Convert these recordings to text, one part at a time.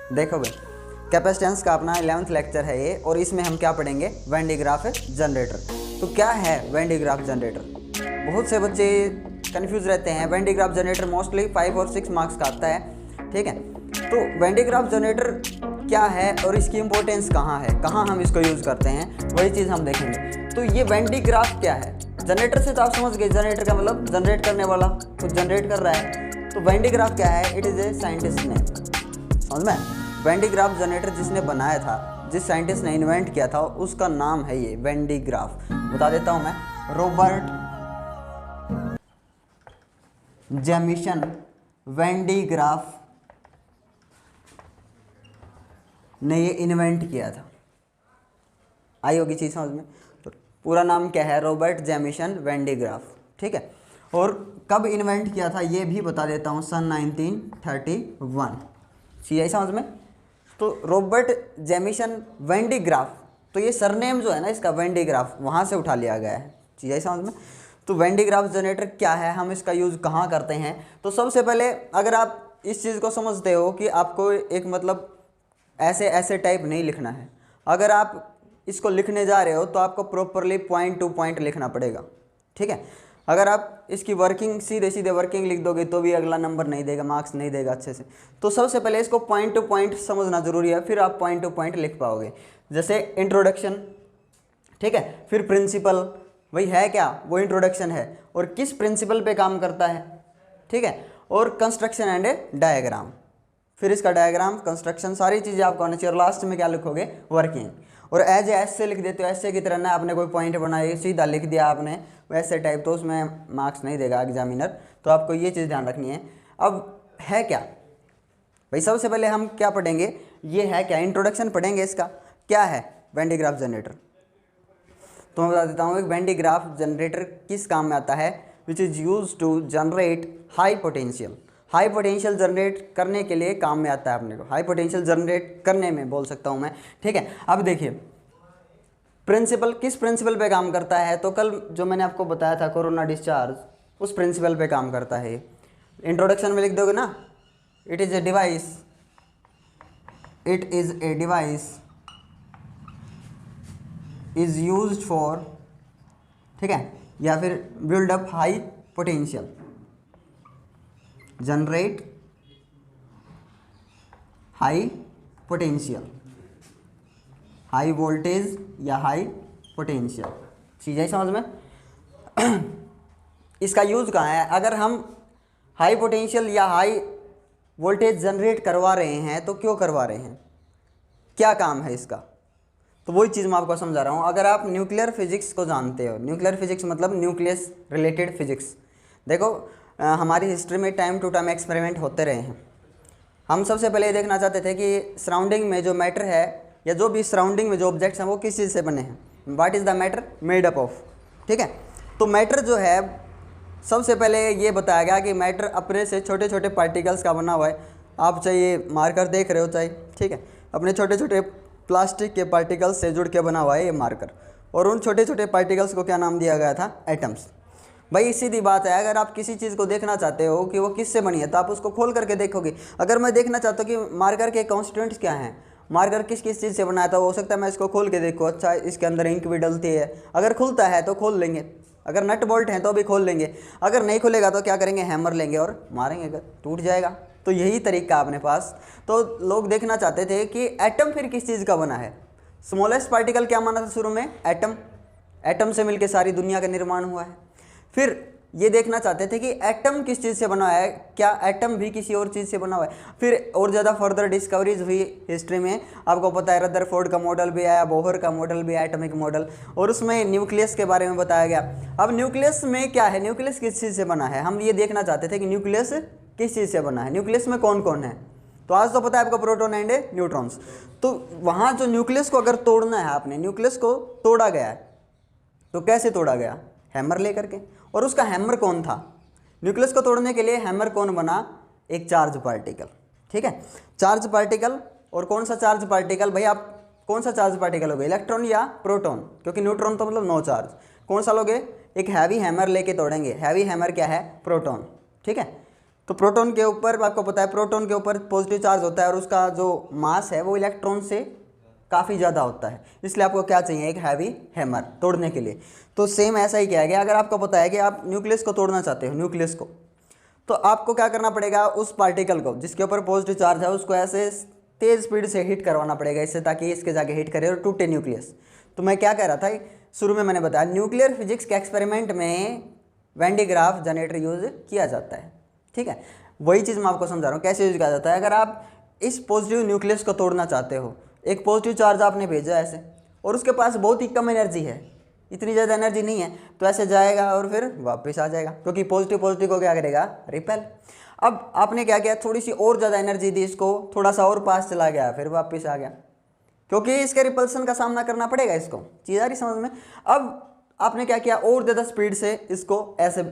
देखो भाई, कैपेसिटेंस का अपना 11th लेक्चर है ये, और इसमें हम क्या पढ़ेंगे, वेन डिग्राफ जनरेटर। तो क्या है वेन डिग्राफ जनरेटर? बहुत से बच्चे कंफ्यूज रहते हैं। वेन डिग्राफ जनरेटर मोस्टली 5 और 6 मार्क्स का आता है, ठीक है। तो वेन डिग्राफ जनरेटर क्या है और इसकी इंपॉर्टेंस कहाँ है, कहाँ हम इसको यूज़ करते हैं, वही चीज़ हम देखेंगे। तो ये वेन डिग्राफ क्या है? जनरेटर से तो आप समझ गए, जनरेटर का मतलब जनरेट करने वाला, कुछ जनरेट कर रहा है। तो वेन डिग्राफ क्या है? It is a scientist name, समझ में। वेन डिग्राफ जनरेटर जिसने बनाया था, जिस साइंटिस्ट ने इन्वेंट किया था, उसका नाम है ये वेन डिग्राफ। बता देता हूँ मैं, रॉबर्ट जेमिसन वेन डिग्राफ ने ये इन्वेंट किया था। आई होगी चीज़ समझ में। तो पूरा नाम क्या है? रॉबर्ट जेमिसन वेन डिग्राफ, ठीक है। और कब इन्वेंट किया था ये भी बता देता हूँ, सन 1931। चीज़ आई समझ में। तो रॉबर्ट जेमिसन वेन डिग्राफ, तो ये सरनेम जो है ना इसका, वेन डिग्राफ, वहाँ से उठा लिया गया है। चीज़ आई समझ में। तो वेन डिग्राफ जनरेटर क्या है, हम इसका यूज़ कहाँ करते हैं? तो सबसे पहले अगर आप इस चीज़ को समझते हो कि आपको एक मतलब ऐसे ऐसे टाइप नहीं लिखना है। अगर आप इसको लिखने जा रहे हो तो आपको प्रॉपरली पॉइंट टू पॉइंट लिखना पड़ेगा, ठीक है। अगर आप इसकी वर्किंग सीधे सीधे वर्किंग लिख दोगे तो भी अगला नंबर नहीं देगा, मार्क्स नहीं देगा अच्छे से। तो सबसे पहले इसको पॉइंट टू पॉइंट समझना ज़रूरी है, फिर आप पॉइंट टू पॉइंट लिख पाओगे। जैसे इंट्रोडक्शन, ठीक है, फिर प्रिंसिपल, वही है क्या, वो इंट्रोडक्शन है, और किस प्रिंसिपल पे काम करता है, ठीक है। और कंस्ट्रक्शन एंड ए डायग्राम, फिर इसका डायग्राम, कंस्ट्रक्शन, सारी चीज़ें आपको आनी चाहिए। और लास्ट में क्या लिखोगे? वर्किंग। और एज ऐसे लिख देते हो, ऐसे की तरह ना, आपने कोई पॉइंट बनाई सीधा लिख दिया आपने वैसे टाइप, तो उसमें मार्क्स नहीं देगा एग्जामिनर। तो आपको ये चीज़ ध्यान रखनी है। अब है क्या भाई, सबसे पहले हम क्या पढ़ेंगे, ये है क्या, इंट्रोडक्शन पढ़ेंगे इसका। क्या है वेन डिग्राफ जनरेटर? तो मैं बता देता हूँ, एक वेन डिग्राफ जनरेटर किस काम में आता है? Which is use to generate high potential. High potential generate करने के लिए काम में आता है अपने को, हाई पोटेंशियल जनरेट करने में बोल सकता हूँ मैं, ठीक है। अब देखिए प्रिंसिपल, किस प्रिंसिपल पे काम करता है? तो कल जो मैंने आपको बताया था कोरोना डिस्चार्ज, उस प्रिंसिपल पे काम करता है। इंट्रोडक्शन में लिख दोगे ना, it is a device, it is a device is used for, ठीक है, या फिर build up high potential, generate high potential, high voltage या हाई पोटेंशियल। चीज़ है समझ में। इसका यूज़ कहाँ है? अगर हम हाई पोटेंशियल या हाई वोल्टेज जनरेट करवा रहे हैं तो क्यों करवा रहे हैं, क्या काम है इसका? तो वही चीज़ मैं आपको समझा रहा हूँ। अगर आप न्यूक्लियर फिजिक्स को जानते हो, न्यूक्लियर फिजिक्स मतलब न्यूक्लियस रिलेटेड फिजिक्स। देखो हमारी हिस्ट्री में टाइम टू टाइम एक्सपेरिमेंट होते रहे हैं। हम सबसे पहले ये देखना चाहते थे कि सराउंडिंग में जो मैटर है, या जो भी सराउंडिंग में जो ऑब्जेक्ट्स हैं, वो किस चीज़ से बने हैं। What is the matter? Made up of, ठीक है। तो मैटर जो है, सबसे पहले ये बताया गया कि मैटर अपने से छोटे छोटे पार्टिकल्स का बना हुआ है। आप चाहिए मार्कर देख रहे हो चाहे, ठीक है, अपने छोटे छोटे प्लास्टिक के पार्टिकल्स से जुड़ के बना हुआ है ये मार्कर। और उन छोटे छोटे पार्टिकल्स को क्या नाम दिया गया था? एटम्स। भाई सीधी बात है, अगर आप किसी चीज़ को देखना चाहते हो कि वो किससे बनी है, तो आप उसको खोल करके देखोगे। अगर मैं देखना चाहता हूँ कि मार्कर के कॉन्स्टिट्यूएंट्स क्या हैं, मार्कर किस किस चीज़ से बनाया था, हो सकता है मैं इसको खोल के देखूँ, अच्छा इसके अंदर इंक भी डलती है। अगर खुलता है तो खोल लेंगे, अगर नट बोल्ट हैं तो भी खोल लेंगे, अगर नहीं खुलेगा तो क्या करेंगे? हैमर लेंगे और मारेंगे, अगर टूट जाएगा। तो यही तरीका अपने पास। तो लोग देखना चाहते थे कि एटम फिर किस चीज़ का बना है। स्मॉलेस्ट पार्टिकल क्या माना था शुरू में? एटम। एटम से मिलकर सारी दुनिया का निर्माण हुआ है। फिर ये देखना चाहते थे कि एटम किस चीज़ से बना है, क्या एटम भी किसी और चीज़ से बना हुआ है। फिर और ज़्यादा फर्दर डिस्कवरीज हुई हिस्ट्री में। आपको पता है रदरफोर्ड का मॉडल भी आया, बोहर का मॉडल भी आया, एटॉमिक मॉडल, और उसमें न्यूक्लियस के बारे में बताया गया। अब न्यूक्लियस में क्या है, न्यूक्लियस किस चीज़ से बना है, हम ये देखना चाहते थे कि न्यूक्लियस किस चीज़ से बना है, न्यूक्लियस में कौन कौन है। तो आज तो पता है आपको प्रोटॉन एंड न्यूट्रॉन्स। तो वहाँ जो न्यूक्लियस को अगर तोड़ना है आपने, न्यूक्लियस को तोड़ा गया है, तो कैसे तोड़ा गया? हैमर लेकर के। और उसका हैमर कौन था? न्यूक्लियस को तोड़ने के लिए हैमर कौन बना? एक चार्ज पार्टिकल, ठीक है, चार्ज पार्टिकल। और कौन सा चार्ज पार्टिकल भाई? आप कौन सा चार्ज पार्टिकल लोगे, इलेक्ट्रॉन या प्रोटॉन? क्योंकि न्यूट्रॉन तो मतलब नो चार्ज। कौन सा लोगे? एक हैवी हैमर लेके तोड़ेंगे। हैवी हैमर क्या है? प्रोटॉन, ठीक है। तो प्रोटॉन के ऊपर आपको पता है प्रोटॉन के ऊपर पॉजिटिव चार्ज होता है और उसका जो मास है वो इलेक्ट्रॉन से काफ़ी ज़्यादा होता है, इसलिए आपको क्या चाहिए, एक हैवी हैमर तोड़ने के लिए। तो सेम ऐसा ही किया गया, अगर आपको पता है कि आप न्यूक्लियस को तोड़ना चाहते हो, न्यूक्लियस को, तो आपको क्या करना पड़ेगा, उस पार्टिकल को जिसके ऊपर पॉजिटिव चार्ज है उसको ऐसे तेज़ स्पीड से हिट करवाना पड़ेगा इससे, ताकि इसके जाके हिट करे और टूटे न्यूक्लियस। तो मैं क्या कह रहा था शुरू में, मैंने बताया न्यूक्लियर फिजिक्स के एक्सपेरिमेंट में when D graph generator use किया जाता है, ठीक है। वही चीज़ मैं आपको समझा रहा हूँ कैसे यूज किया जाता है। अगर आप इस पॉजिटिव न्यूक्लियस को तोड़ना चाहते हो, एक पॉजिटिव चार्ज आपने भेजा ऐसे और उसके पास बहुत ही कम एनर्जी है, इतनी ज़्यादा एनर्जी नहीं है, तो ऐसे जाएगा और फिर वापस आ जाएगा, क्योंकि पॉजिटिव पॉजिटिव को क्या करेगा, रिपेल। अब आपने क्या किया, थोड़ी सी और ज़्यादा एनर्जी दी इसको, थोड़ा सा और पास चला गया, फिर वापस आ गया, क्योंकि इसके रिपल्सन का सामना करना पड़ेगा इसको। चीज़ आ रही समझ में। अब आपने क्या किया, और ज़्यादा स्पीड से इसको ऐसे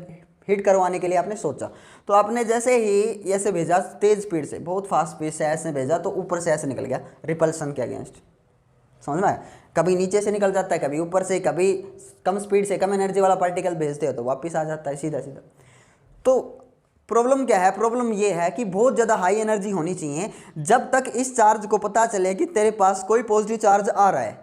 हिट करवाने के लिए आपने सोचा, तो आपने जैसे ही ऐसे भेजा तेज़ स्पीड से, बहुत फास्ट स्पीड से ऐसे भेजा, तो ऊपर से ऐसे निकल गया रिपल्सन के अगेंस्ट। समझ में आया, कभी नीचे से निकल जाता है, कभी ऊपर से, कभी कम स्पीड से कम एनर्जी वाला पार्टिकल भेजते हो तो वापस आ जाता है सीधा सीधा। तो प्रॉब्लम क्या है, प्रॉब्लम ये है कि बहुत ज़्यादा हाई एनर्जी होनी चाहिए जब तक इस चार्ज को पता चले कि तेरे पास कोई पॉजिटिव चार्ज आ रहा है।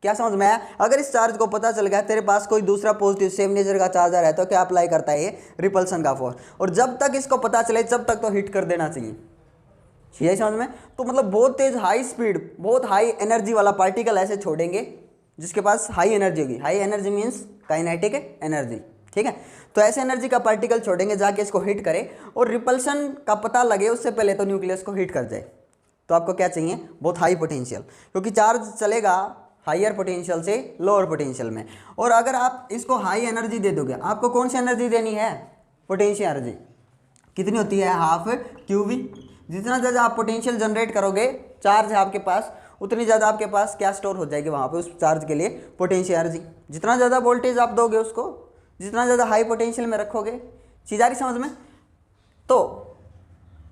क्या समझ में आया? अगर इस चार्ज को पता चल गया तेरे पास कोई दूसरा पॉजिटिव सेम नेचर का चार्ज आ रहा है, तो क्या अप्लाई करता है ये, रिपल्सन का फोर्स। और जब तक इसको पता चले जब तक तो हिट कर देना चाहिए। यही समझ में। तो मतलब बहुत तेज हाई स्पीड, बहुत हाई एनर्जी वाला पार्टिकल ऐसे छोड़ेंगे जिसके पास हाई एनर्जी होगी। High energy means kinetic energy, ठीक है। तो ऐसे एनर्जी का पार्टिकल छोड़ेंगे जाके इसको हिट करे, और रिपल्सन का पता लगे उससे पहले तो न्यूक्लियस को हिट कर जाए। तो आपको क्या चाहिए, बहुत हाई पोटेंशियल, क्योंकि चार्ज चलेगा हाइयर पोटेंशियल से लोअर पोटेंशियल में। और अगर आप इसको हाई एनर्जी दे दोगे, आपको कौन सी एनर्जी देनी है, पोटेंशियल एनर्जी। कितनी होती है, हाफ क्यूवी। जितना ज़्यादा आप पोटेंशियल जनरेट करोगे, चार्ज है आपके पास, उतनी ज़्यादा आपके पास क्या स्टोर हो जाएगी वहाँ पे उस चार्ज के लिए, पोटेंशियल एनर्जी। जितना ज़्यादा वोल्टेज आप दोगे उसको, जितना ज़्यादा हाई पोटेंशियल में रखोगे, चीज़ आ रही समझ में। तो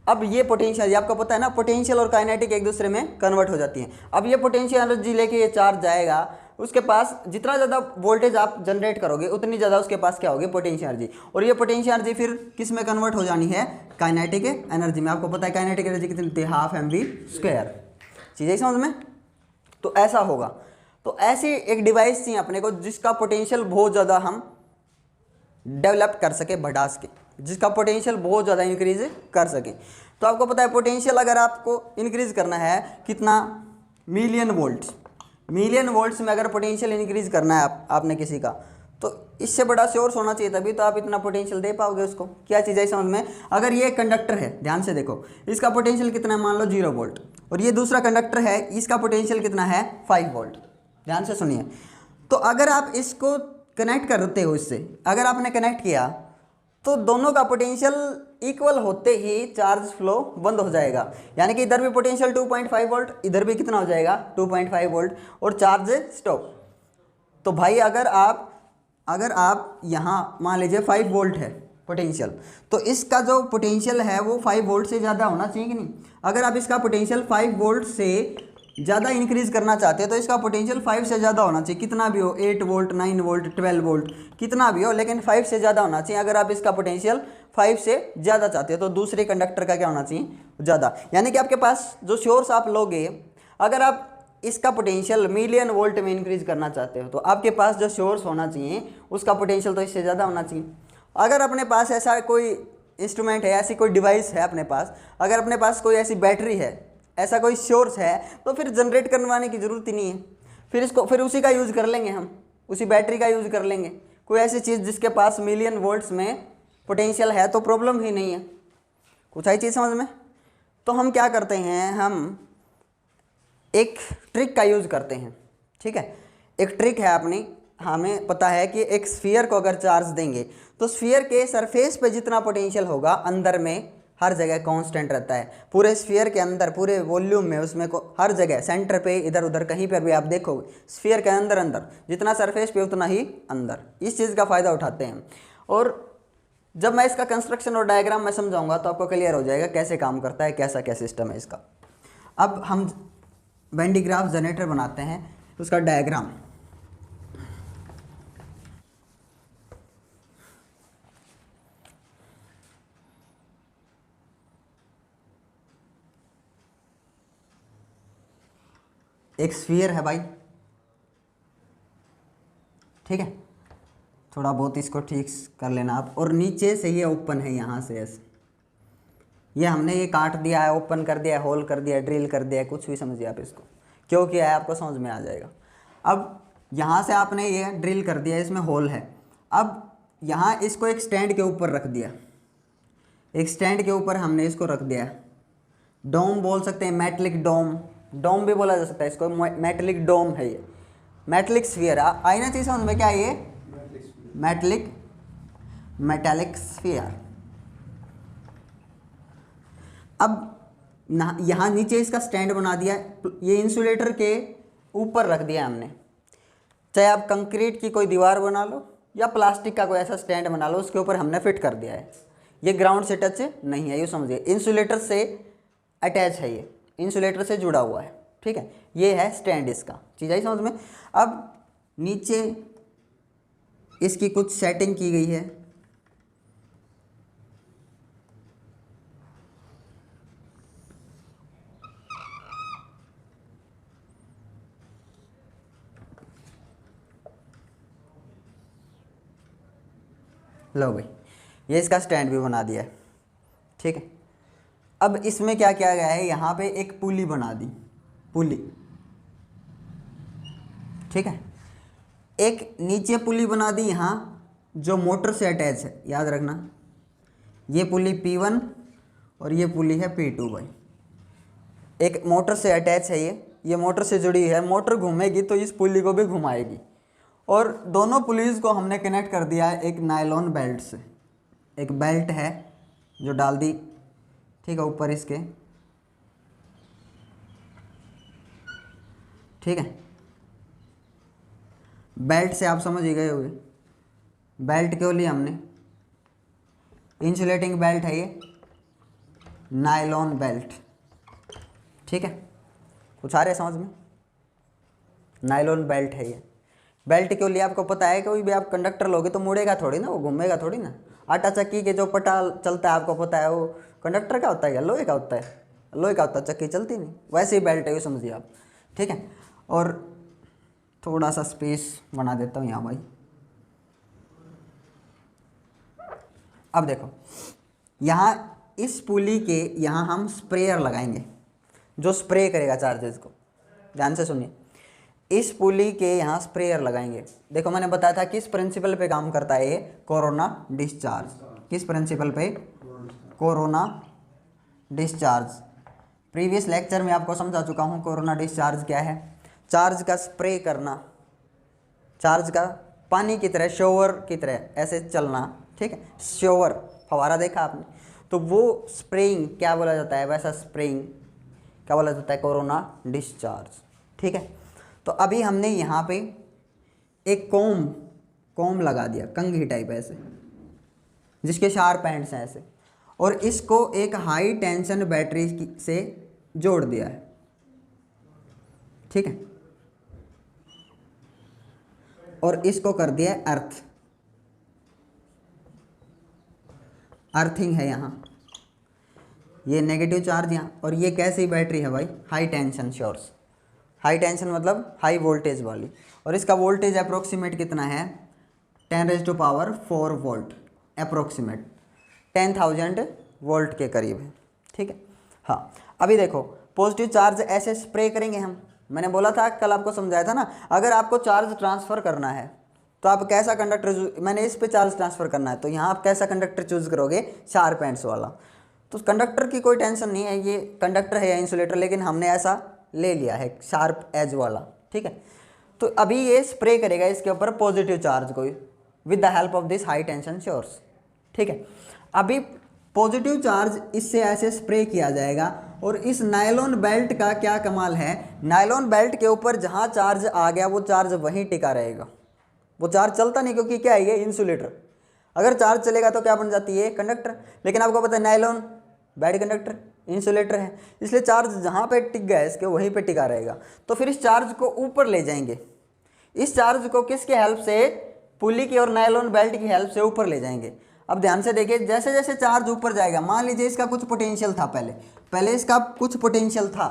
अब ये पोटेंशियल, आपको पता है ना, पोटेंशियल और काइनेटिक एक दूसरे में कन्वर्ट हो जाती हैं। अब ये पोटेंशियल एनर्जी लेके ये चार्ज जाएगा, उसके पास जितना ज़्यादा वोल्टेज आप जनरेट करोगे उतनी ज़्यादा उसके पास क्या होगी, पोटेंशियल एनर्जी। और ये पोटेंशियल एनर्जी फिर किस में कन्वर्ट हो जानी है, काइनेटिक एनर्जी में। आपको पता है काइनेटिक एनर्जी कितनी होती है, हाफ mv²। चीज़ें समझ में। तो ऐसा होगा। तो ऐसी एक डिवाइस चाहिए अपने को जिसका पोटेंशियल बहुत ज़्यादा हम डेवलप कर सके, बढ़ा सके, जिसका पोटेंशियल बहुत ज़्यादा इंक्रीज कर सके। तो आपको पता है पोटेंशियल अगर आपको इंक्रीज करना है कितना, मिलियन वोल्ट्स। मिलियन वोल्ट्स में अगर पोटेंशियल इंक्रीज करना है आपने किसी का, तो इससे बड़ा सोर्स होना चाहिए, तभी तो आप इतना पोटेंशियल दे पाओगे उसको। क्या चीज़ है समझ में। अगर ये कंडक्टर है, ध्यान से देखो, इसका पोटेंशियल कितना है, मान लो 0 वोल्ट, और ये दूसरा कंडक्टर है, इसका पोटेंशियल कितना है, 5 वोल्ट। ध्यान से सुनिए। तो अगर आप इसको कनेक्ट करते हो इससे, अगर आपने कनेक्ट किया तो दोनों का पोटेंशियल इक्वल होते ही चार्ज फ्लो बंद हो जाएगा। यानी कि इधर भी पोटेंशियल 2.5 वोल्ट, इधर भी कितना हो जाएगा, 2.5 वोल्ट, और चार्ज स्टॉप। तो भाई अगर आप यहाँ मान लीजिए 5 वोल्ट है पोटेंशियल, तो इसका जो पोटेंशियल है वो 5 वोल्ट से ज़्यादा होना चाहिए कि नहीं। अगर आप इसका पोटेंशियल 5 वोल्ट से ज़्यादा इंक्रीज़ करना चाहते हैं तो इसका पोटेंशियल 5 से ज़्यादा होना चाहिए, कितना भी हो, 8 वोल्ट, 9 वोल्ट, 12 वोल्ट, कितना भी हो, लेकिन 5 से ज़्यादा होना चाहिए। अगर आप इसका पोटेंशियल 5 से ज़्यादा चाहते हो तो दूसरे कंडक्टर का क्या होना चाहिए, ज़्यादा। यानी कि आपके पास जो सोर्स आप लोगे, अगर आप इसका पोटेंशियल मिलियन वोल्ट में इंक्रीज़ करना चाहते हो तो आपके पास जो सोर्स होना चाहिए उसका पोटेंशियल तो इससे ज़्यादा होना चाहिए। अगर अपने पास ऐसा कोई इंस्ट्रूमेंट है, ऐसी कोई डिवाइस है अपने पास, अगर अपने पास कोई ऐसी बैटरी है, ऐसा कोई सोर्स है, तो फिर जनरेट करवाने की ज़रूरत ही नहीं है। फिर उसी का यूज़ कर लेंगे हम, उसी बैटरी का यूज़ कर लेंगे। कोई ऐसी चीज़ जिसके पास मिलियन वोल्ट्स में पोटेंशियल है तो प्रॉब्लम ही नहीं है। कुछ आई चीज़ समझ में। तो हम क्या करते हैं, हम एक ट्रिक का यूज़ करते हैं, ठीक है। एक ट्रिक है अपनी, हमें पता है कि एक स्फीयर को अगर चार्ज देंगे तो स्फीयर के सरफेस पे जितना पोटेंशियल होगा अंदर में हर जगह कांस्टेंट रहता है। पूरे स्फीयर के अंदर, पूरे वॉल्यूम में, उसमें को हर जगह सेंटर पे, इधर उधर कहीं पर भी आप देखोगे, स्फीयर के अंदर अंदर जितना सरफेस पे उतना ही अंदर। इस चीज़ का फ़ायदा उठाते हैं। और जब मैं इसका कंस्ट्रक्शन और डायग्राम में समझाऊंगा तो आपको क्लियर हो जाएगा कैसे काम करता है, कैसा क्या सिस्टम है इसका। अब हम वेन डी ग्राफ जनरेटर बनाते हैं, उसका डायग्राम। एक स्फीयर है भाई, ठीक है, थोड़ा बहुत इसको ठीक कर लेना आप। और नीचे से ये ओपन है यहाँ से ऐसे, ये हमने ये काट दिया है, ओपन कर दिया है, होल कर दिया है, ड्रिल कर दिया है, कुछ भी समझिए आप इसको, क्यों किया है आपको समझ में आ जाएगा। अब यहाँ से आपने ये ड्रिल कर दिया, इसमें होल है। अब यहाँ इसको एक स्टैंड के ऊपर रख दिया, एक स्टैंड के ऊपर हमने इसको रख दिया। डोम बोल सकते हैं, मेटलिक डोम, डोम भी बोला जा सकता है इसको, मेटलिक डोम है ये, मेटलिक स्फीयर। आई ना चीज़ समझ में, क्या है ये, मेटालिक स्फीयर। अब यहाँ नीचे इसका स्टैंड बना दिया, ये इंसुलेटर के ऊपर रख दिया हमने। चाहे आप कंक्रीट की कोई दीवार बना लो या प्लास्टिक का कोई ऐसा स्टैंड बना लो, उसके ऊपर हमने फिट कर दिया है। ये ग्राउंड से टच नहीं है, ये समझिए, इंसुलेटर से अटैच है, ये इंसुलेटर से जुड़ा हुआ है, ठीक है। ये है स्टैंड इसका, चीज़ आई समझ में। अब नीचे इसकी कुछ सेटिंग की गई है, लो भाई, ये इसका स्टैंड भी बना दिया है, ठीक है। अब इसमें क्या किया गया है, यहाँ पे एक पुली बना दी, पुली, ठीक है। एक नीचे पुली बना दी यहाँ, जो मोटर से अटैच है, याद रखना, ये पुली P1 और ये पुली है P2 भाई। एक मोटर से अटैच है, ये मोटर से जुड़ी है, मोटर घूमेगी तो इस पुली को भी घुमाएगी। और दोनों पुलीज को हमने कनेक्ट कर दिया है एक नायलॉन बेल्ट से, एक बेल्ट है जो डाल दी, ठीक है, ऊपर इसके, ठीक है। बेल्ट से आप समझ ही गए होंगे, बेल्ट क्यों लिया हमने, इंसुलेटिंग बेल्ट है ये, नायलॉन बेल्ट, ठीक है। कुछ आ रहा है समझ में, नायलॉन बेल्ट है ये। बेल्ट क्यों लिया आपको पता है, कोई भी आप कंडक्टर लोगे तो मुड़ेगा थोड़ी ना, वो घूमेगा थोड़ी ना। आटा चक्की के जो पटा चलता है आपको पता है, वो कंडक्टर का होता है या लोहे का होता है, लोहे का होता है, चक्की चलती नहीं, वैसे ही बेल्ट है ये, समझिए आप, ठीक है। और थोड़ा सा स्पेस बना देता हूँ यहाँ भाई। अब देखो, यहाँ इस पुली के यहाँ हम स्प्रेयर लगाएंगे, जो स्प्रे करेगा चार्जेस को, ध्यान से सुनिए। इस पुली के यहाँ स्प्रेयर लगाएंगे। देखो मैंने बताया था किस प्रिंसिपल पे काम करता है ये, कोरोना डिस्चार्ज। किस प्रिंसिपल पे, कोरोना डिस्चार्ज। प्रीवियस लेक्चर में आपको समझा चुका हूँ कोरोना डिस्चार्ज क्या है। चार्ज का स्प्रे करना, चार्ज का पानी की तरह, शोवर की तरह ऐसे चलना, ठीक है, शोवर, फवारा देखा आपने, तो वो स्प्रेइंग क्या बोला जाता है, वैसा स्प्रेइंग क्या बोला जाता है, कोरोना डिस्चार्ज, ठीक है। तो अभी हमने यहाँ पे एक कोम लगा दिया, कंघी टाइप ऐसे, जिसके शार्प एंड्स हैं ऐसे, और इसको एक हाई टेंशन बैटरी से जोड़ दिया है, ठीक है, और इसको कर दिया है अर्थ, अर्थिंग है यहाँ, ये नेगेटिव चार्ज यहाँ, और ये कैसी बैटरी है भाई, high tension source. High tension मतलब हाई वोल्टेज वाली, और इसका वोल्टेज अप्रोक्सीमेट कितना है, 10⁴ वोल्ट, अप्रोक्सीमेट 10,000 वोल्ट के करीब है, ठीक है। हाँ, अभी देखो पॉजिटिव चार्ज ऐसे स्प्रे करेंगे हम, मैंने बोला था कल आपको समझाया था ना, अगर आपको चार्ज ट्रांसफ़र करना है तो आप कैसा कंडक्टर, मैंने इस पे चार्ज ट्रांसफ़र करना है तो यहाँ आप कैसा कंडक्टर चूज़ करोगे, शार्प एंड्स वाला। तो कंडक्टर की कोई टेंशन नहीं है, ये कंडक्टर है या इंसुलेटर, लेकिन हमने ऐसा ले लिया है शार्प एज वाला, ठीक है। तो अभी ये स्प्रे करेगा इसके ऊपर पॉजिटिव चार्ज को with the help of this high tension source, ठीक है। अभी पॉजिटिव चार्ज इससे ऐसे स्प्रे किया जाएगा, और इस नायलॉन बेल्ट का क्या कमाल है, नायलॉन बेल्ट के ऊपर जहाँ चार्ज आ गया वो चार्ज वहीं टिका रहेगा, वो चार्ज चलता नहीं, क्योंकि क्या है ये इंसुलेटर, अगर चार्ज चलेगा तो क्या बन जाती है, कंडक्टर। लेकिन आपको पता है नायलॉन बैड कंडक्टर, इंसुलेटर है, इसलिए चार्ज जहाँ पे टिक गया है इसके वहीं पे टिका रहेगा। तो फिर इस चार्ज को ऊपर ले जाएंगे, इस चार्ज को किसके हेल्प से, पुली की और नायलॉन बेल्ट की हेल्प से ऊपर ले जाएंगे। अब ध्यान से देखिए, जैसे जैसे चार्ज ऊपर जाएगा, मान लीजिए इसका कुछ पोटेंशियल था, पहले इसका कुछ पोटेंशियल था,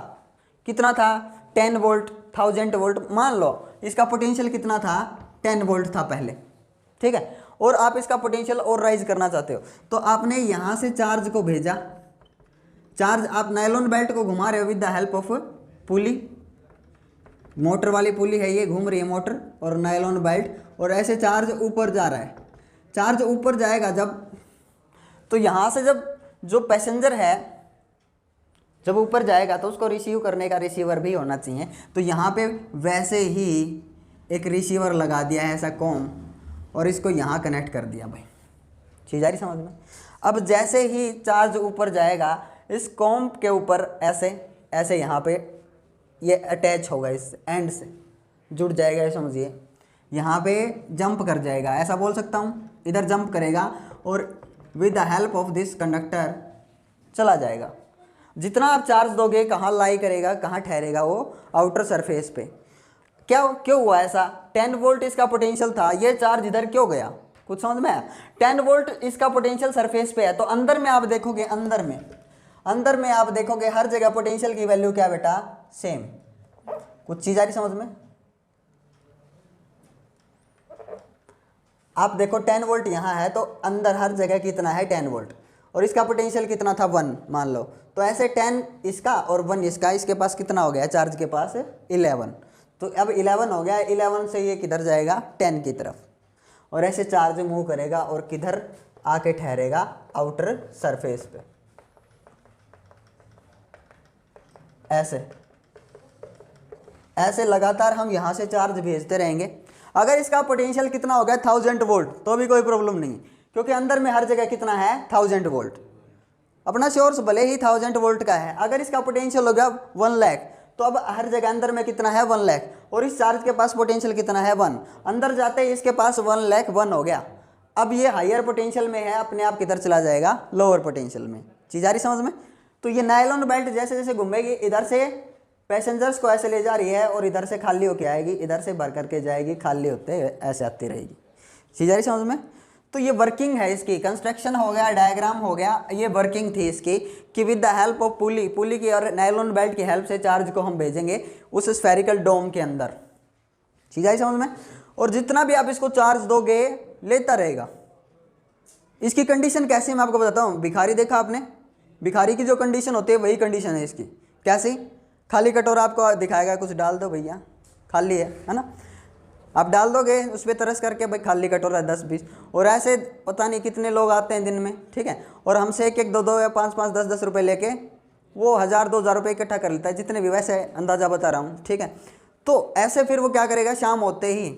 कितना था, 10 वोल्ट 1000 वोल्ट, मान लो इसका पोटेंशियल कितना था 10 वोल्ट था पहले, ठीक है, और आप इसका पोटेंशियल और राइज करना चाहते हो, तो आपने यहाँ से चार्ज को भेजा, चार्ज आप नायलॉन बेल्ट को घुमा रहे हो with the help of pulley, motor वाली पुली है ये, घूम रही है मोटर और नायलॉन बेल्ट, और ऐसे चार्ज ऊपर जा रहा है, चार्ज ऊपर जाएगा जब, तो यहाँ से जब जो पैसेंजर है जब ऊपर जाएगा तो उसको रिसीव करने का रिसीवर भी होना चाहिए, तो यहाँ पे वैसे ही एक रिसीवर लगा दिया है ऐसा कॉम, और इसको यहाँ कनेक्ट कर दिया भाई, चीज़ आ रही समझ में। अब जैसे ही चार्ज ऊपर जाएगा इस कॉम के ऊपर ऐसे ऐसे यहाँ पे ये अटैच होगा, इस एंड से जुड़ जाएगा, ये समझिए, यहाँ पे जंप कर जाएगा, ऐसा बोल सकता हूँ, इधर जंप करेगा और with the help of this conductor चला जाएगा। जितना आप चार्ज दोगे कहाँ लाई करेगा, कहाँ ठहरेगा, वो आउटर सरफेस पे। क्या क्यों हुआ ऐसा, 10 वोल्ट इसका पोटेंशियल था, ये चार्ज इधर क्यों गया, कुछ समझ में आया। 10 वोल्ट इसका पोटेंशियल सरफेस पे है, तो अंदर में आप देखोगे, अंदर में आप देखोगे हर जगह पोटेंशियल की वैल्यू क्या बेटा, सेम। कुछ चीज़ आ रही समझ में। आप देखो 10 वोल्ट यहाँ है, तो अंदर हर जगह कितना है 10 वोल्ट, और इसका पोटेंशियल कितना था 1 मान लो, तो ऐसे 10 इसका और 1 इसका, इसके पास कितना हो गया, चार्ज के पास 11, तो अब 11 हो गया, 11 से ये किधर जाएगा 10 की तरफ, और ऐसे चार्ज मूव करेगा और किधर आके ठहरेगा, आउटर सरफेस पे, ऐसे ऐसे लगातार हम यहाँ से चार्ज भेजते रहेंगे। अगर इसका पोटेंशियल कितना हो गया 1000 वोल्ट तो भी कोई प्रॉब्लम नहीं, क्योंकि अंदर में हर जगह कितना है 1000 वोल्ट, अपना सोर्स भले ही 1000 वोल्ट का है, अगर इसका पोटेंशियल हो गया 1 लाख, तो अब हर जगह अंदर में कितना है 1 लाख, और इस चार्ज के पास पोटेंशियल कितना है 1, अंदर जाते ही इसके पास 1 लाख 1 हो गया। अब ये हायर पोटेंशियल में है, अपने आप किधर चला जाएगा, लोअर पोटेंशियल में। चीज़ आ रही समझ में। तो ये नायलॉन बेल्ट जैसे जैसे घूमेगी, इधर से पैसेंजर्स को ऐसे ले जा रही है और इधर से खाली होके आएगी, इधर से भर करके जाएगी, खाली होते ऐसे आती रहेगी। चीज़ आ रही समझ में। तो ये वर्किंग है इसकी, कंस्ट्रक्शन हो गया, डायग्राम हो गया, ये वर्किंग थी इसकी कि with the help of pulley की और नायलॉन बेल्ट की हेल्प से चार्ज को हम भेजेंगे उस स्फेरिकल डोम के अंदर। चीज़ आई समझ में। और जितना भी आप इसको चार्ज दोगे लेता रहेगा। इसकी कंडीशन कैसी, मैं आपको बताता हूँ। भिखारी देखा आपने, भिखारी की जो कंडीशन होती है वही कंडीशन है इसकी। कैसी, खाली कटोरा आपको दिखाएगा, कुछ डाल दो भैया, खाली है ना, आप डाल दोगे उस पर तरस करके, भाई खाली कटोरा 10-20, और ऐसे पता नहीं कितने लोग आते हैं दिन में, ठीक है, और हमसे 1-1, 2-2 या 5-5, 10-10 रुपये लेके वो 1000-2000 रुपये इकट्ठा कर लेता है, जितने भी, वैसे अंदाज़ा बता रहा हूँ, ठीक है। तो ऐसे फिर वो क्या करेगा, शाम होते ही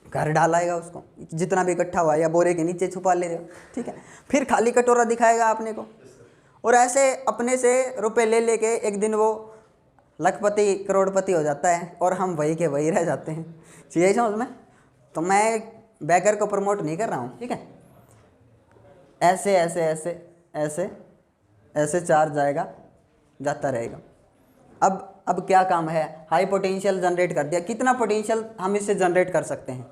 घर डालाएगा उसको, जितना भी इकट्ठा हुआ, या बोरे के नीचे छुपा ले, ठीक है, फिर खाली कटोरा दिखाएगा आपने को, और ऐसे अपने से रुपए ले लेके एक दिन वो लखपति करोड़पति हो जाता है, और हम वही के वही रह जाते हैं। चाहिए समझ में। तो मैं बेकर को प्रमोट नहीं कर रहा हूँ, ठीक है। ऐसे ऐसे ऐसे ऐसे ऐसे चार्ज जाएगा, जाता रहेगा। अब क्या काम है, हाई पोटेंशियल जनरेट कर दिया। कितना पोटेंशियल हम इससे जनरेट कर सकते हैं,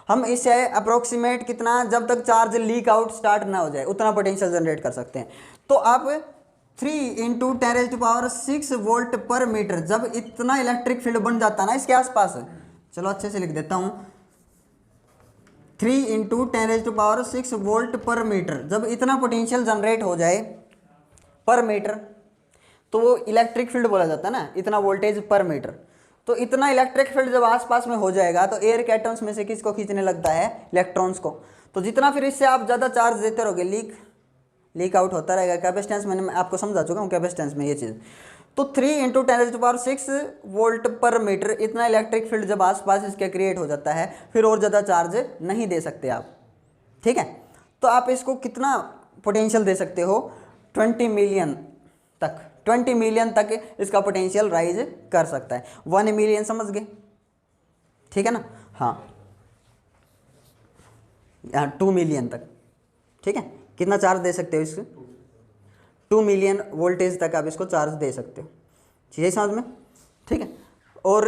हम इससे अप्रोक्सीमेट कितना, जब तक चार्ज लीक आउट स्टार्ट ना हो जाए उतना पोटेंशियल जनरेट कर सकते हैं। तो आप 3 × 10⁶ वोल्ट पर मीटर, जब इतना इलेक्ट्रिक फील्ड बन जाता है ना इसके आसपास, चलो अच्छे से लिख देता हूँ, 3 × 10⁶ वोल्ट पर मीटर, जब इतना पोटेंशियल जनरेट हो जाए पर मीटर, तो वो इलेक्ट्रिक फील्ड बोला जाता है ना, इतना वोल्टेज पर मीटर। तो इतना इलेक्ट्रिक फील्ड जब आसपास में हो जाएगा तो एयर के एटम्स में से किसको खींचने लगता है, इलेक्ट्रॉन्स को। तो जितना फिर इससे आप ज़्यादा चार्ज देते रहोगे, लीक आउट होता रहेगा। कैपेसिटेंस मैंने आपको समझा चुका हूँ, कैपेसिटेंस में ये चीज़। तो 3 × 10⁶ वोल्ट पर मीटर, इतना इलेक्ट्रिक फील्ड जब आसपास इसके क्रिएट हो जाता है, फिर और ज़्यादा चार्ज नहीं दे सकते आप, ठीक है। तो आप इसको कितना पोटेंशियल दे सकते हो, 20 मिलियन तक, 20 मिलियन तक इसका पोटेंशियल राइज कर सकता है। 1 मिलियन समझ गए, ठीक है ना। हाँ, यहाँ 2 मिलियन तक, ठीक है। कितना चार्ज दे सकते हो इसको, 2 मिलियन वोल्टेज तक आप इसको चार्ज दे सकते हो। चीज़ें समझ में, ठीक है। और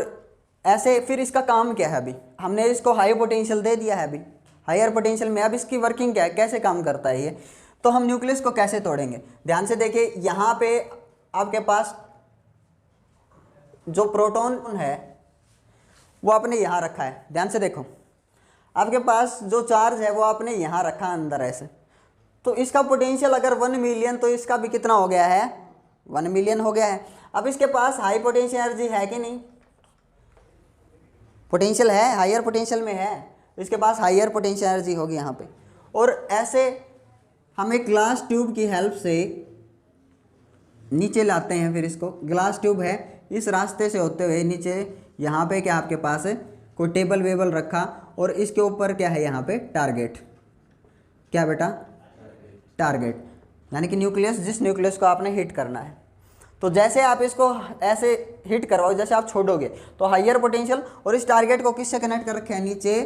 ऐसे फिर इसका काम क्या है, अभी हमने इसको हाई पोटेंशियल दे दिया है, अभी हायर पोटेंशियल में अब इसकी वर्किंग क्या है, कैसे काम करता है ये। तो हम न्यूक्लियस को कैसे तोड़ेंगे, ध्यान से देखिए। यहाँ पे आपके पास जो प्रोटॉन है वो आपने यहाँ रखा है, ध्यान से देखो, आपके पास जो चार्ज है वो आपने यहाँ रखा अंदर ऐसे, तो इसका पोटेंशियल अगर 1 मिलियन तो इसका भी कितना हो गया है, 1 मिलियन हो गया है। अब इसके पास हाई पोटेंशियल एनर्जी है कि नहीं, पोटेंशियल है, हायर पोटेंशियल में है, इसके पास हायर पोटेंशियल एनर्जी होगी यहाँ पे। और ऐसे हम एक ग्लास ट्यूब की हेल्प से नीचे लाते हैं, फिर इसको ग्लास ट्यूब है, इस रास्ते से होते हुए नीचे यहाँ पे क्या आपके पास है कोई टेबल वेबल रखा, और इसके ऊपर क्या है यहाँ पे टारगेट, क्या बेटा टारगेट, यानी कि न्यूक्लियस, जिस न्यूक्लियस को आपने हिट करना है। तो जैसे आप इसको ऐसे हिट करवाओ, जैसे आप छोड़ोगे तो हायर पोटेंशियल, और इस टारगेट को किससे कनेक्ट कर रखे हैं, नीचे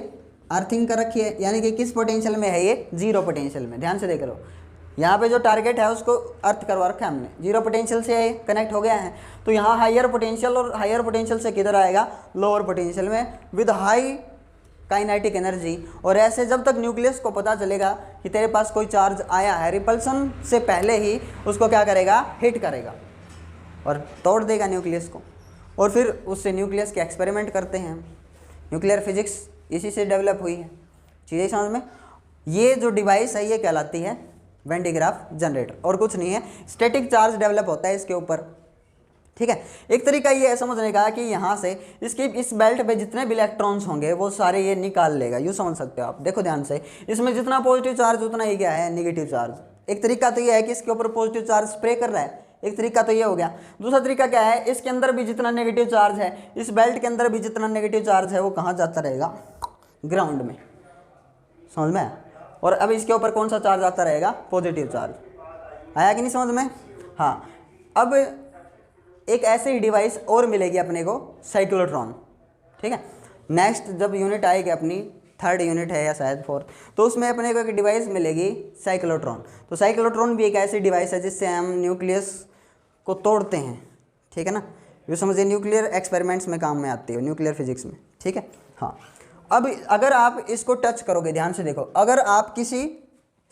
अर्थिंग कर रखी है, यानी कि किस पोटेंशियल में है ये, 0 पोटेंशियल में। ध्यान से देख लो, यहाँ पे जो टारगेट है उसको अर्थ करवा रखा है हमने, 0 पोटेंशियल से कनेक्ट हो गया है। तो यहाँ हायर पोटेंशियल, और हायर पोटेंशियल से किधर आएगा, लोअर पोटेंशियल में विद हाई काइनेटिक एनर्जी। और ऐसे जब तक न्यूक्लियस को पता चलेगा कि तेरे पास कोई चार्ज आया है, रिपल्सन से पहले ही उसको क्या करेगा, हिट करेगा और तोड़ देगा न्यूक्लियस को। और फिर उससे न्यूक्लियस के एक्सपेरिमेंट करते हैं। न्यूक्लियर फिजिक्स इसी से डेवलप हुई है, चीज़ें समझ में। ये जो डिवाइस है ये कहलाती है वेन डी ग्राफ जनरेटर, और कुछ नहीं है, स्टैटिक चार्ज डेवलप होता है इसके ऊपर, ठीक है। एक तरीका ये है समझने का कि यहाँ से इसकी इस बेल्ट पे जितने भी इलेक्ट्रॉन्स होंगे वो सारे ये निकाल लेगा, यूँ समझ सकते हो आप। देखो ध्यान से, इसमें जितना पॉजिटिव चार्ज उतना ही क्या है, नेगेटिव चार्ज। एक तरीका तो ये है कि इसके ऊपर पॉजिटिव चार्ज स्प्रे कर रहा है, एक तरीका तो ये हो गया। दूसरा तरीका क्या है, इसके अंदर भी जितना नेगेटिव चार्ज है, इस बेल्ट के अंदर भी जितना नेगेटिव चार्ज है वो कहाँ जाता रहेगा, ग्राउंड में, समझ में। और अब इसके ऊपर कौन सा चार्ज आता रहेगा, पॉजिटिव चार्ज। आया कि नहीं समझ में। हाँ, अब एक ऐसी डिवाइस और मिलेगी अपने को, साइक्लोट्रॉन, ठीक है। नेक्स्ट जब यूनिट आएगी अपनी, 3rd यूनिट है या शायद 4th, तो उसमें अपने को एक डिवाइस मिलेगी साइक्लोट्रॉन। तो साइक्लोट्रॉन भी एक ऐसी डिवाइस है जिससे हम न्यूक्लियस को तोड़ते हैं, ठीक है ना। ये समझिए न्यूक्लियर एक्सपेरिमेंट्स में काम में आती है, न्यूक्लियर फिजिक्स में, ठीक है। हाँ, अब अगर आप इसको टच करोगे, ध्यान से देखो, अगर आप किसी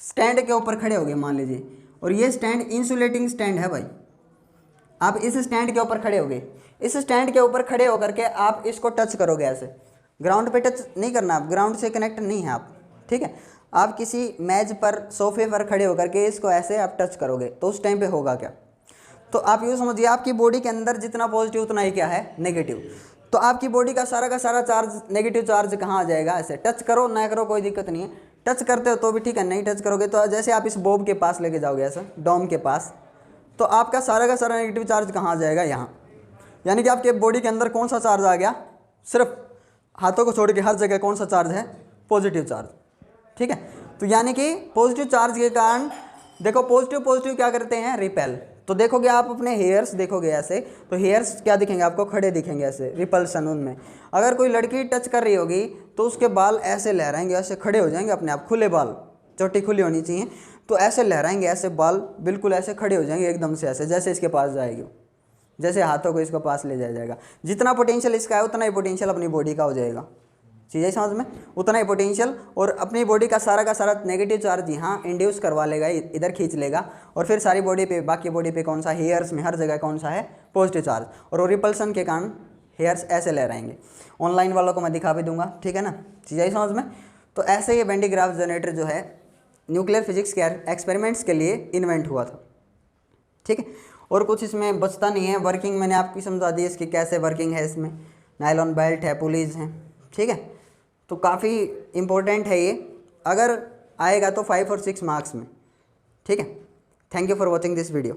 स्टैंड के ऊपर खड़े होगे मान लीजिए, और ये स्टैंड इंसुलेटिंग स्टैंड है भाई, आप इस स्टैंड के ऊपर खड़े होगे, इस स्टैंड के ऊपर खड़े होकर के आप इसको टच करोगे ऐसे, ग्राउंड पे टच नहीं करना, आप ग्राउंड से कनेक्ट नहीं है आप, ठीक है। आप किसी मेज पर, सोफे पर खड़े होकर के इसको ऐसे आप टच करोगे तो उस टाइम पे होगा क्या, तो आप यूँ समझिए आपकी बॉडी के अंदर जितना पॉजिटिव उतना ही क्या है, नेगेटिव। तो आपकी बॉडी का सारा चार्ज, नेगेटिव चार्ज कहाँ आ जाएगा, ऐसे टच करो ना करो कोई दिक्कत नहीं है, टच करते हो तो भी ठीक है, नहीं टच करोगे तो जैसे आप इस बॉब के पास लेके जाओगे ऐसा, डोम के पास, तो आपका सारा का सारा नेगेटिव चार्ज कहाँ आ जाएगा, यहाँ। यानी कि आपके बॉडी के अंदर कौन सा चार्ज आ गया, सिर्फ हाथों को छोड़ के हर जगह कौन सा चार्ज है, पॉजिटिव चार्ज, ठीक है। तो यानी कि पॉजिटिव चार्ज के कारण देखो, पॉजिटिव क्या करते हैं, रिपेल। तो देखोगे आप अपने हेयर्स देखोगे ऐसे, तो हेयर्स क्या दिखेंगे आपको, खड़े दिखेंगे ऐसे, रिपल्सन उनमें। अगर कोई लड़की टच कर रही होगी तो उसके बाल ऐसे लहराएंगे, ऐसे खड़े हो जाएंगे अपने आप, खुले बाल, चोटी खुली होनी चाहिए, तो ऐसे लहराएंगे, ऐसे बाल बिल्कुल ऐसे खड़े हो जाएंगे एकदम से, ऐसे जैसे इसके पास जाएगी, जैसे हाथों को इसको पास ले जाया जाएगा। जितना पोटेंशियल इसका है उतना ही पोटेंशियल अपनी बॉडी का हो जाएगा, चीज़ें समझ में, उतना ही पोटेंशियल। और अपनी बॉडी का सारा नेगेटिव चार्ज यहाँ इंड्यूस करवा लेगा, इधर खींच लेगा, और फिर सारी बॉडी पे, बाकी बॉडी पे कौन सा, हेयर्स में हर जगह कौन सा है, पॉजिटिव चार्ज। और रिपल्सन के कारण हेयर्स ऐसे लहराएंगे। ऑनलाइन वालों को मैं दिखा भी दूंगा, ठीक है ना, चीज़ें समझ में। तो ऐसे ये वेन डी ग्राफ जनरेटर जो है न्यूक्लियर फिजिक्स के एक्सपेरिमेंट्स के लिए इन्वेंट हुआ था, ठीक है। और कुछ इसमें बचता नहीं है, वर्किंग मैंने आपकी समझा दी इसकी कैसे वर्किंग है, इसमें नायलॉन बेल्ट है, पुलीज हैं, ठीक है। तो काफ़ी इम्पोर्टेंट है ये, अगर आएगा तो 5 और 6 मार्क्स में, ठीक है। Thank you for watching this video.